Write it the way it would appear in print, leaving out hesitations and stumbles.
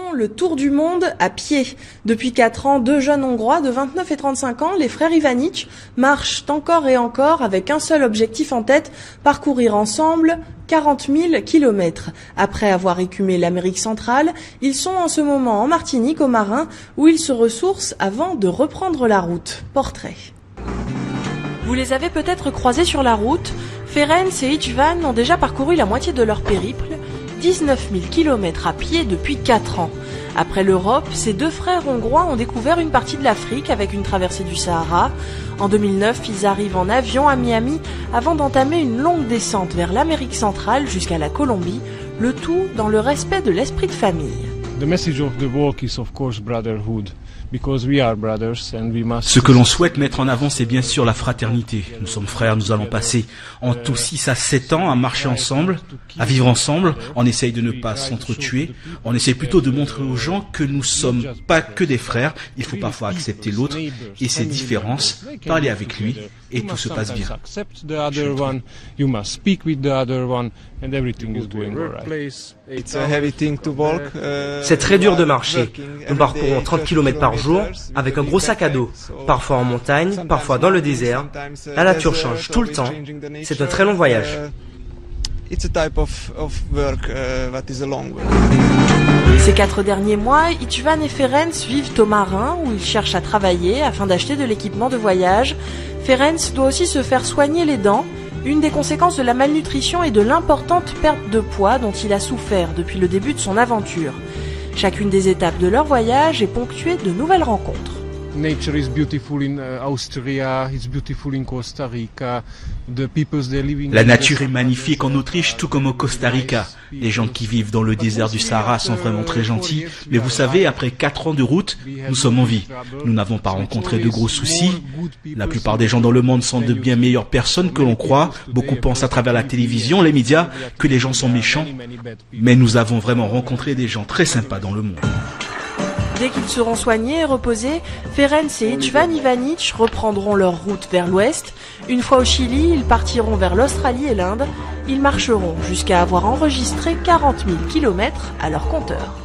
font le tour du monde à pied. Depuis 4 ans, 2 jeunes Hongrois de 29 et 35 ans, les frères Ivanic, marchent encore et encore avec un seul objectif en tête, parcourir ensemble 40 000 kilomètres. Après avoir écumé l'Amérique centrale, ils sont en ce moment en Martinique, au Marin, où ils se ressourcent avant de reprendre la route. Portrait. Vous les avez peut-être croisés sur la route. Ferenc et Istvan ont déjà parcouru la moitié de leur périple, 19 000 km à pied depuis 4 ans. Après l'Europe, ces 2 frères hongrois ont découvert une partie de l'Afrique avec une traversée du Sahara. En 2009, ils arrivent en avion à Miami avant d'entamer une longue descente vers l'Amérique centrale jusqu'à la Colombie, le tout dans le respect de l'esprit de famille. The message of the walk is of course brotherhood. Ce que l'on souhaite mettre en avant, c'est bien sûr la fraternité. Nous sommes frères, nous allons passer en tout 6 à 7 ans à marcher ensemble, à vivre ensemble. On essaye de ne pas s'entretuer. On essaye plutôt de montrer aux gens que nous sommes pas que des frères. Il faut parfois accepter l'autre et ses différences, parler avec lui et tout se passe bien. C'est très dur de marcher. Nous parcourons 30 km par jour avec un gros sac à dos, parfois en montagne, parfois dans le désert. La nature change tout le temps. C'est un très long voyage. Ces 4 derniers mois, Istvan et Ferenc vivent au Marin où ils cherchent à travailler afin d'acheter de l'équipement de voyage. Ferenc doit aussi se faire soigner les dents, une des conséquences de la malnutrition et de l'importante perte de poids dont il a souffert depuis le début de son aventure. Chacune des étapes de leur voyage est ponctuée de nouvelles rencontres. Nature is beautiful in Austria, it's beautiful in Costa Rica. The peoples they live in. La nature est magnifique en Autriche, tout comme au Costa Rica. Les gens qui vivent dans le désert du Sahara sont vraiment très gentils. Mais vous savez, après 4 ans de route, nous sommes en vie. Nous n'avons pas rencontré de gros soucis. La plupart des gens dans le monde sont de bien meilleures personnes que l'on croit. Beaucoup pensent à travers la télévision, les médias, que les gens sont méchants. Mais nous avons vraiment rencontré des gens très sympas dans le monde. Dès qu'ils seront soignés et reposés, Ferenc et Istvan Ivanic reprendront leur route vers l'ouest. Une fois au Chili, ils partiront vers l'Australie et l'Inde. Ils marcheront jusqu'à avoir enregistré 40 000 km à leur compteur.